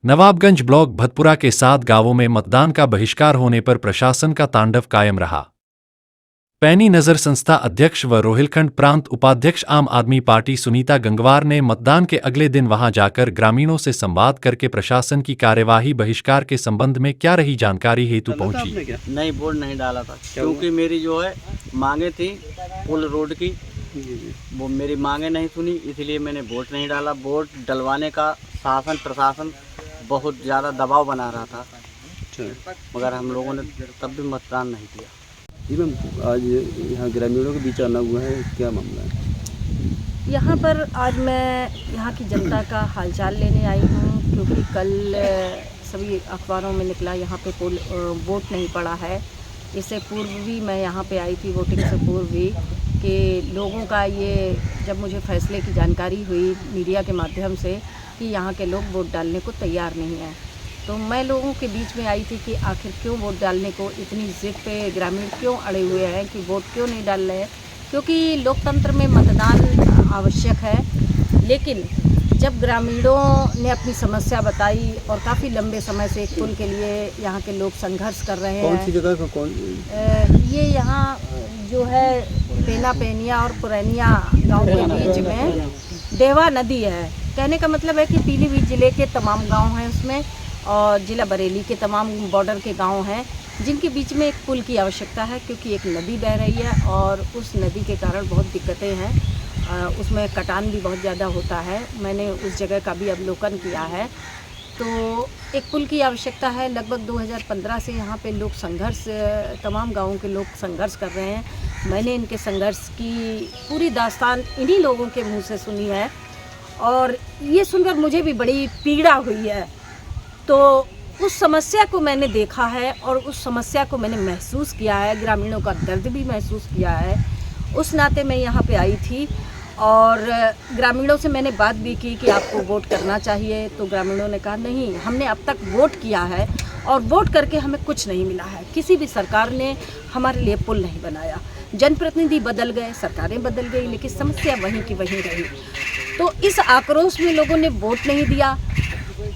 Nawabganj block Bhatpura के 7 गांवों में मतदान का बहिष्कार होने पर प्रशासन का तांडव कायम रहा। पैनी नजर संस्था अध्यक्ष व रोहिलखंड प्रांत उपाध्यक्ष आम आदमी पार्टी सुनीता गंगवार ने मतदान के अगले दिन वहां जाकर ग्रामीणों से संवाद करके प्रशासन की कार्यवाही बहिष्कार के संबंध में क्या रही जानकारी हेतु पहुंची। नहीं, वोट नहीं डाला था क्योंकि मेरी जो है मांगे थी पुल रोड की, वो मेरी मांगे नहीं सुनी, इसलिए मैंने वोट नहीं डाला। वोट डलवाने का शासन प्रशासन बहुत ज़्यादा दबाव बना रहा था, मगर हम लोगों ने तब भी मतदान नहीं किया। जी मैम, आज यहाँ ग्रामीणों के बीच आना हुआ है, क्या मामला है? यहाँ पर आज मैं यहाँ की जनता का हालचाल लेने आई हूँ क्योंकि कल सभी अखबारों में निकला यहाँ पे वोट नहीं पड़ा है। इससे पूर्व भी मैं यहाँ पे आई थी, वोटिंग से पूर्व भी, कि लोगों का ये जब मुझे फैसले की जानकारी हुई मीडिया के माध्यम से कि यहाँ के लोग वोट डालने को तैयार नहीं हैं, तो मैं लोगों के बीच में आई थी कि आखिर क्यों वोट डालने को इतनी ज़िद पे ग्रामीण क्यों अड़े हुए हैं कि वोट क्यों नहीं डाल रहे हैं। क्योंकि लोकतंत्र में मतदान आवश्यक है, लेकिन जब ग्रामीणों ने अपनी समस्या बताई और काफ़ी लंबे समय से एक पुल के लिए यहाँ के लोग संघर्ष कर रहे हैं। कौन सी जगह का ये यहाँ जो है पेना पेनिया और पुरैनिया गांव के बीच में देवा नदी है। कहने का मतलब है कि पीलीभीत ज़िले के तमाम गांव हैं उसमें, और ज़िला बरेली के तमाम बॉर्डर के गांव हैं जिनके बीच में एक पुल की आवश्यकता है, क्योंकि एक नदी बह रही है और उस नदी के कारण बहुत दिक्कतें हैं। उसमें कटान भी बहुत ज़्यादा होता है। मैंने उस जगह का भी अवलोकन किया है। तो एक पुल की आवश्यकता है। लगभग 2015 से यहाँ पे लोग संघर्ष, तमाम गाँवों के लोग संघर्ष कर रहे हैं। मैंने इनके संघर्ष की पूरी दास्तान इन्हीं लोगों के मुँह से सुनी है और ये सुनकर मुझे भी बड़ी पीड़ा हुई है। तो उस समस्या को मैंने देखा है और उस समस्या को मैंने महसूस किया है, ग्रामीणों का दर्द भी महसूस किया है। उस नाते मैं यहाँ पे आई थी और ग्रामीणों से मैंने बात भी की कि आपको वोट करना चाहिए, तो ग्रामीणों ने कहा नहीं, हमने अब तक वोट किया है और वोट करके हमें कुछ नहीं मिला है। किसी भी सरकार ने हमारे लिए पुल नहीं बनाया। जनप्रतिनिधि बदल गए, सरकारें बदल गई, लेकिन समस्या वहीं की वहीं रही। तो इस आक्रोश में लोगों ने वोट नहीं दिया।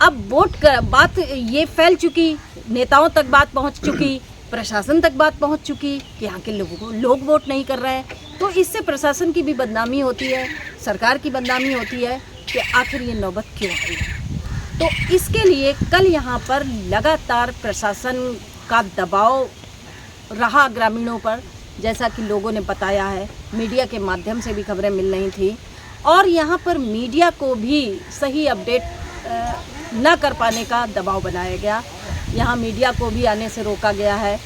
अब वोट का बात ये फैल चुकी, नेताओं तक बात पहुंच चुकी, प्रशासन तक बात पहुंच चुकी कि यहाँ के लोग वोट नहीं कर रहे हैं। तो इससे प्रशासन की भी बदनामी होती है, सरकार की बदनामी होती है कि आखिर ये नौबत क्यों आई। तो इसके लिए कल यहाँ पर लगातार प्रशासन का दबाव रहा ग्रामीणों पर, जैसा कि लोगों ने बताया है। मीडिया के माध्यम से भी खबरें मिल रही थी और यहाँ पर मीडिया को भी सही अपडेट न कर पाने का दबाव बनाया गया। यहाँ मीडिया को भी आने से रोका गया है।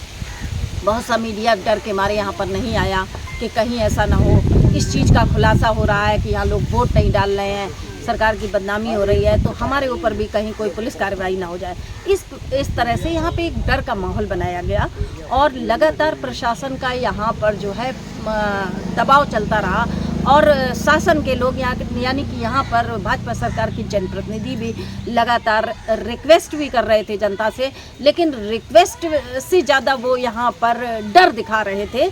बहुत सा मीडिया डर के मारे यहाँ पर नहीं आया कि कहीं ऐसा ना हो, इस चीज़ का खुलासा हो रहा है कि यहाँ लोग वोट नहीं डाल रहे हैं, सरकार की बदनामी हो रही है, तो हमारे ऊपर भी कहीं कोई पुलिस कार्रवाई ना हो जाए। इस तरह से यहाँ पे एक डर का माहौल बनाया गया और लगातार प्रशासन का यहाँ पर जो है दबाव चलता रहा और शासन के लोग यानी कि यहाँ पर भाजपा सरकार की जनप्रतिनिधि भी लगातार रिक्वेस्ट भी कर रहे थे जनता से, लेकिन रिक्वेस्ट से ज़्यादा वो यहाँ पर डर दिखा रहे थे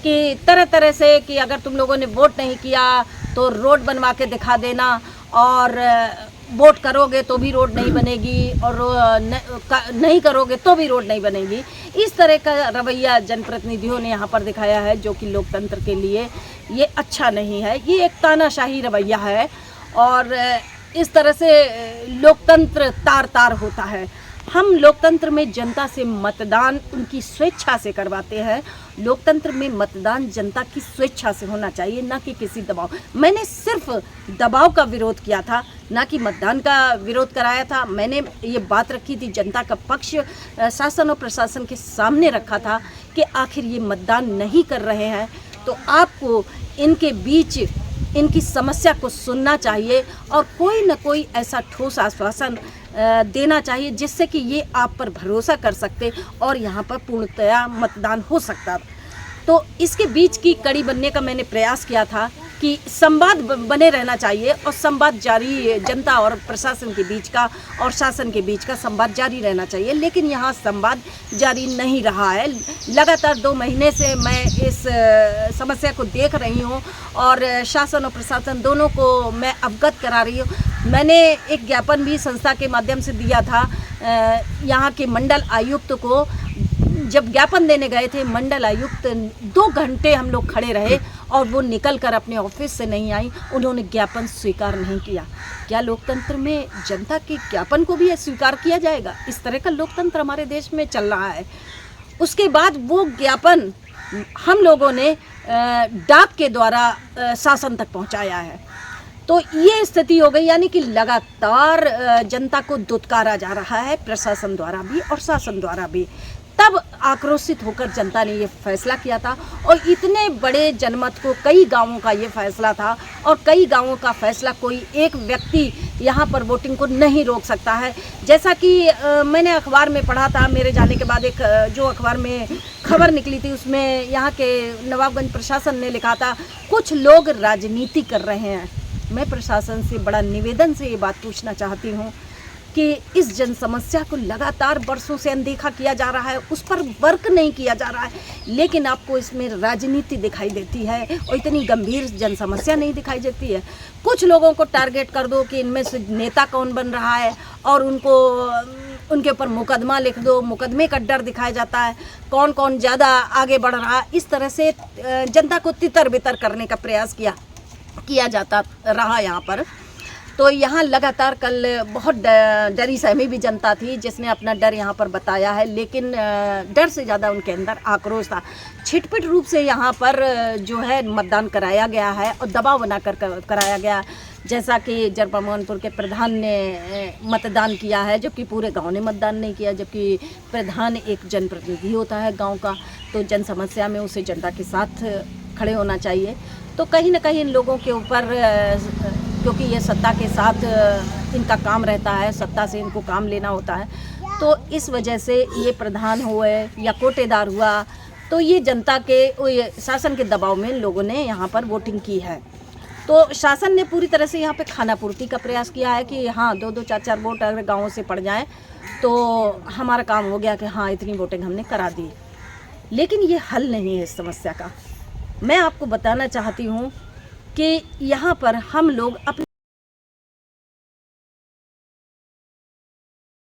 कि तरह तरह से कि अगर तुम लोगों ने वोट नहीं किया तो रोड बनवा के दिखा देना, और वोट करोगे तो भी रोड नहीं बनेगी और नहीं करोगे तो भी रोड नहीं बनेगी। इस तरह का रवैया जनप्रतिनिधियों ने यहाँ पर दिखाया है, जो कि लोकतंत्र के लिए ये अच्छा नहीं है। ये एक तानाशाही रवैया है और इस तरह से लोकतंत्र तार तार होता है। हम लोकतंत्र में जनता से मतदान उनकी स्वेच्छा से करवाते हैं। लोकतंत्र में मतदान जनता की स्वेच्छा से होना चाहिए, ना कि किसी दबाव। मैंने सिर्फ दबाव का विरोध किया था, ना कि मतदान का विरोध कराया था। मैंने ये बात रखी थी, जनता का पक्ष शासन और प्रशासन के सामने रखा था कि आखिर ये मतदान नहीं कर रहे हैं तो आपको इनके बीच इनकी समस्या को सुनना चाहिए और कोई न कोई ऐसा ठोस आश्वासन देना चाहिए जिससे कि ये आप पर भरोसा कर सकते और यहाँ पर पूर्णतया मतदान हो सकता। तो इसके बीच की कड़ी बनने का मैंने प्रयास किया था कि संवाद बने रहना चाहिए और संवाद जारी, जनता और प्रशासन के बीच का और शासन के बीच का संवाद जारी रहना चाहिए, लेकिन यहाँ संवाद जारी नहीं रहा है। लगातार 2 महीने से मैं इस समस्या को देख रही हूँ और शासन और प्रशासन दोनों को मैं अवगत करा रही हूँ। मैंने एक ज्ञापन भी संस्था के माध्यम से दिया था यहाँ के मंडल आयुक्त को। जब ज्ञापन देने गए थे, मंडल आयुक्त 2 घंटे हम लोग खड़े रहे और वो निकल कर अपने ऑफिस से नहीं आई। उन्होंने ज्ञापन स्वीकार नहीं किया। क्या लोकतंत्र में जनता के ज्ञापन को भी स्वीकार किया जाएगा? इस तरह का लोकतंत्र हमारे देश में चल रहा है। उसके बाद वो ज्ञापन हम लोगों ने डाक के द्वारा शासन तक पहुंचाया है। तो ये स्थिति हो गई, यानी कि लगातार जनता को दुत्कारा जा रहा है, प्रशासन द्वारा भी और शासन द्वारा भी। तब आक्रोशित होकर जनता ने ये फैसला किया था और इतने बड़े जनमत को, कई गांवों का ये फैसला था और कई गांवों का फैसला कोई एक व्यक्ति यहाँ पर वोटिंग को नहीं रोक सकता है। जैसा कि मैंने अखबार में पढ़ा था, मेरे जाने के बाद एक जो अखबार में खबर निकली थी उसमें यहाँ के नवाबगंज प्रशासन ने लिखा था, कुछ लोग राजनीति कर रहे हैं। मैं प्रशासन से बड़ा निवेदन से ये बात पूछना चाहती हूँ कि इस जन समस्या को लगातार वर्षों से अनदेखा किया जा रहा है, उस पर वर्क नहीं किया जा रहा है, लेकिन आपको इसमें राजनीति दिखाई देती है और इतनी गंभीर जन समस्या नहीं दिखाई देती है। कुछ लोगों को टारगेट कर दो कि इनमें से नेता कौन बन रहा है और उनके ऊपर मुकदमा लिख दो, मुकदमे का डर दिखाया जाता है, कौन कौन ज़्यादा आगे बढ़ रहा है। इस तरह से जनता को तितर बितर करने का प्रयास किया जाता रहा यहाँ पर। तो यहाँ लगातार कल बहुत डरी सहमी भी जनता थी जिसने अपना डर यहाँ पर बताया है, लेकिन डर से ज़्यादा उनके अंदर आक्रोश था। छिटपिट रूप से यहाँ पर जो है मतदान कराया गया है और दबाव बनाकर कराया गया, जैसा कि जरपा मोहनपुर के प्रधान ने मतदान किया है, जबकि पूरे गांव ने मतदान नहीं किया। जबकि प्रधान एक जनप्रतिनिधि होता है गांव का, तो जन समस्या में उसे जनता के साथ खड़े होना चाहिए। तो कहीं ना कहीं इन लोगों के ऊपर, क्योंकि ये सत्ता के साथ इनका काम रहता है, सत्ता से इनको काम लेना होता है, तो इस वजह से ये प्रधान हुए या कोटेदार हुआ, तो ये जनता के शासन के दबाव में लोगों ने यहाँ पर वोटिंग की है। तो शासन ने पूरी तरह से यहाँ पे खानापूर्ति का प्रयास किया है कि हाँ 2-2 4-4 वोट अगर गाँवों से पड़ जाएँ तो हमारा काम हो गया कि हाँ इतनी वोटिंग हमने करा दी। लेकिन ये हल नहीं है इस समस्या का। मैं आपको बताना चाहती हूँ कि यहाँ पर हम लोग अपने